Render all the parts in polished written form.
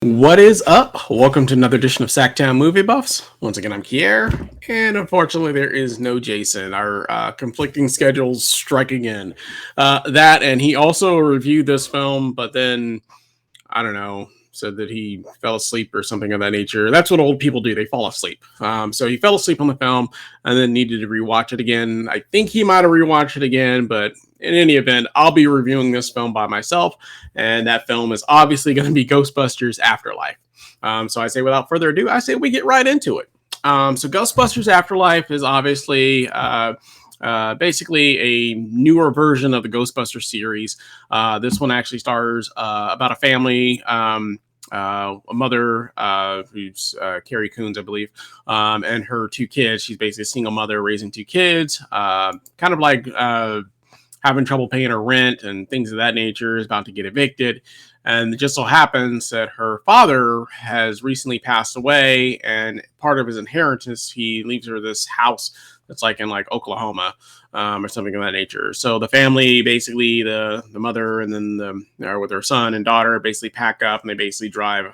What is up? Welcome to another edition of SacTown Movie Buffs. Once again, I'm Kier, and unfortunately, there is no Jason. Our conflicting schedules strike again. That, and he also reviewed this film, but then, I don't know, said that he fell asleep or something of that nature. That's what old people do, they fall asleep. So he fell asleep on the film and then needed to rewatch it again. I think he might have rewatched it again, but in any event, I'll be reviewing this film by myself, and that film is obviously going to be Ghostbusters Afterlife. So I say, without further ado, I say we get right into it. So Ghostbusters Afterlife is obviously basically a newer version of the Ghostbusters series. This one actually stars about a family, a mother who's Carrie Coons, I believe, and her two kids. She's basically a single mother raising two kids, kind of like having trouble paying her rent and things of that nature, is about to get evicted. And it just so happens that her father has recently passed away, and part of his inheritance, he leaves her this house that's like in like Oklahoma, or something of that nature. So the family, basically the mother and then with her son and daughter, basically pack up and they basically drive,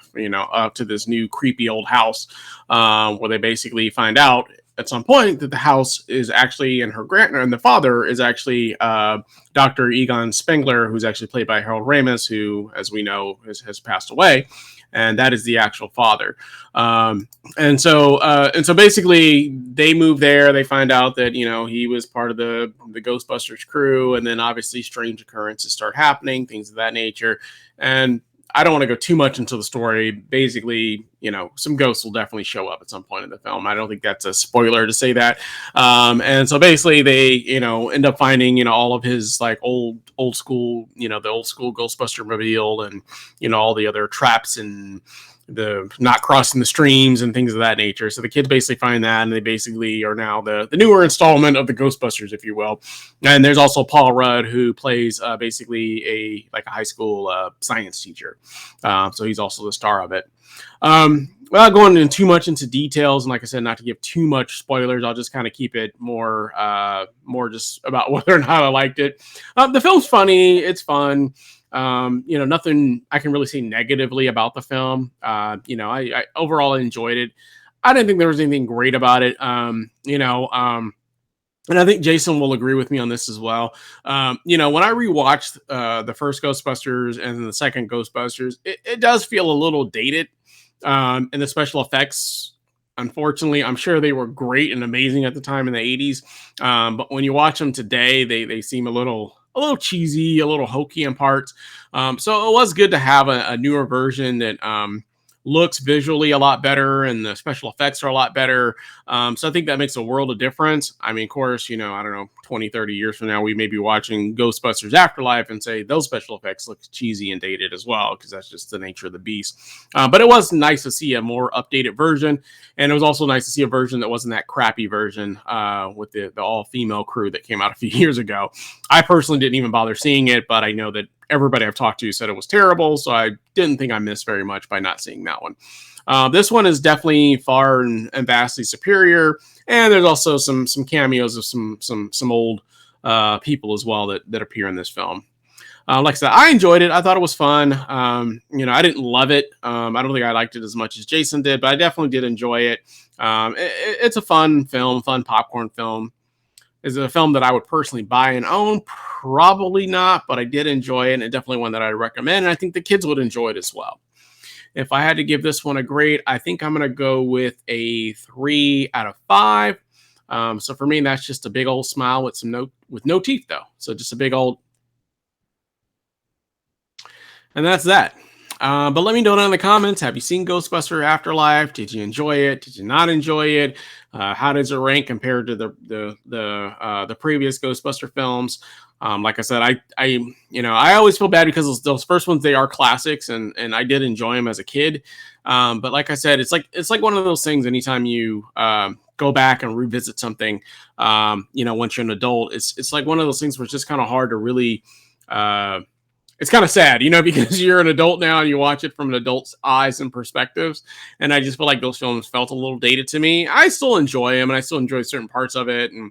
up to this new creepy old house, where they basically find out at some point that the house is actually, and the father is actually Dr. Egon Spengler, who's actually played by Harold Ramis, who, as we know, has passed away, and that is the actual father. And so basically, they move there. They find out that he was part of the Ghostbusters crew, and then obviously strange occurrences start happening, things of that nature, and I don't want to go too much into the story. Basically, some ghosts will definitely show up at some point in the film. I don't think that's a spoiler to say that. And so basically they, end up finding, all of his like old school, the old school Ghostbuster mobile and, all the other traps and the not crossing the streams and things of that nature. So the kids basically find that, and they basically are now the newer installment of the Ghostbusters, if you will. And there's also Paul Rudd, who plays basically a high school science teacher. So he's also the star of it. Without going into too much into details, and like I said, not to give too much spoilers, I'll just kind of keep it more just about whether or not I liked it. The film's funny. It's fun. Nothing I can really say negatively about the film. I overall enjoyed it. I didn't think there was anything great about it. And I think Jason will agree with me on this as well. When I rewatched the first Ghostbusters and then the second Ghostbusters, it does feel a little dated. And the special effects, unfortunately, I'm sure they were great and amazing at the time in the 80s. But when you watch them today, they seem a little cheesy, a little hokey in parts. So it was good to have a newer version that looks visually a lot better and the special effects are a lot better. So I think that makes a world of difference. I mean, of course, I don't know, 20, 30 years from now, we may be watching Ghostbusters Afterlife and say those special effects look cheesy and dated as well, because that's just the nature of the beast. But it was nice to see a more updated version. And it was also nice to see a version that wasn't that crappy version with the all-female crew that came out a few years ago. I personally didn't even bother seeing it, but I know that everybody I've talked to said it was terrible, so I didn't think I missed very much by not seeing that one. This one is definitely far and vastly superior, and there's also some cameos of some old people as well that appear in this film. Like I said, I enjoyed it. I thought it was fun. I didn't love it. I don't think I liked it as much as Jason did, but I definitely did enjoy it. It's a fun film, fun popcorn film. Is it a film that I would personally buy and own? Probably not, but I did enjoy it, and definitely one that I recommend, and I think the kids would enjoy it as well. If I had to give this one a grade, I think I'm going to go with a 3 out of 5. So for me, that's just a big old smile with no teeth, though. So just a big old, and that's that. But let me know down in the comments. Have you seen Ghostbuster Afterlife? Did you enjoy it? Did you not enjoy it? How does it rank compared to the previous Ghostbuster films? Like I said, I always feel bad because those first ones, they are classics, and I did enjoy them as a kid. But like I said, it's like one of those things. Anytime you go back and revisit something, once you're an adult, it's like one of those things where it's just kind of hard to really. It's kind of sad, because you're an adult now and you watch it from an adult's eyes and perspectives. And I just feel like those films felt a little dated to me. I still enjoy them, and I still enjoy certain parts of it. And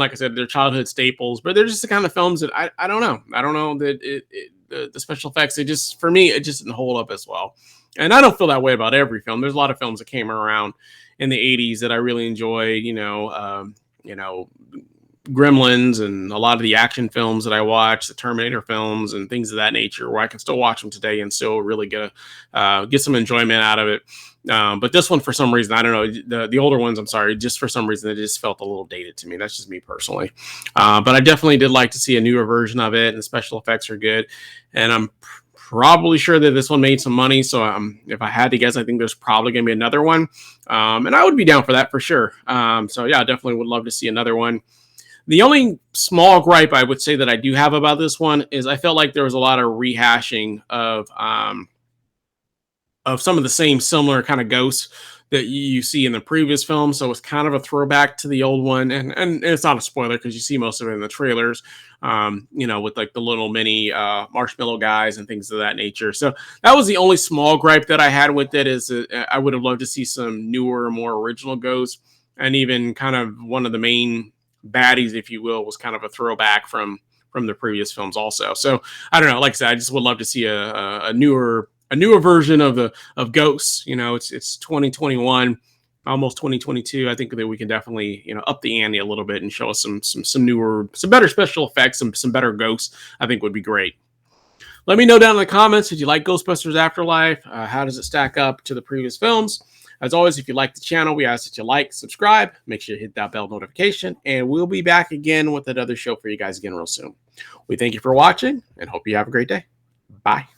like I said, they're childhood staples, but they're just the kind of films that I don't know. I don't know that the special effects, for me, it just didn't hold up as well. And I don't feel that way about every film. There's a lot of films that came around in the 80s that I really enjoy, you know, Gremlins and a lot of the action films that I watch, the Terminator films and things of that nature, where I can still watch them today and still really get some enjoyment out of it. But this one, for some reason, I don't know, the older ones, I'm sorry, just for some reason, it just felt a little dated to me. That's just me personally. But I definitely did like to see a newer version of it, and the special effects are good. And I'm probably sure that this one made some money. So if I had to guess, I think there's probably going to be another one. And I would be down for that for sure. So yeah, I definitely would love to see another one. The only small gripe I would say that I do have about this one is I felt like there was a lot of rehashing of some of the same similar kind of ghosts that you see in the previous film. So it's kind of a throwback to the old one. And it's not a spoiler because you see most of it in the trailers, with like the little mini marshmallow guys and things of that nature. So that was the only small gripe that I had with it, is that I would have loved to see some newer, more original ghosts. And even kind of one of the main baddies, if you will, was kind of a throwback from the previous films also. So I don't know. Like I said, I just would love to see a newer version of Ghosts. It's 2021, almost 2022. I think that we can definitely up the ante a little bit and show us some newer, some better special effects, some better ghosts. I think would be great. Let me know down in the comments, did you like Ghostbusters Afterlife? How does it stack up to the previous films? As always, if you like the channel, we ask that you like, subscribe, make sure you hit that bell notification, and we'll be back again with another show for you guys again real soon. We thank you for watching and hope you have a great day. Bye.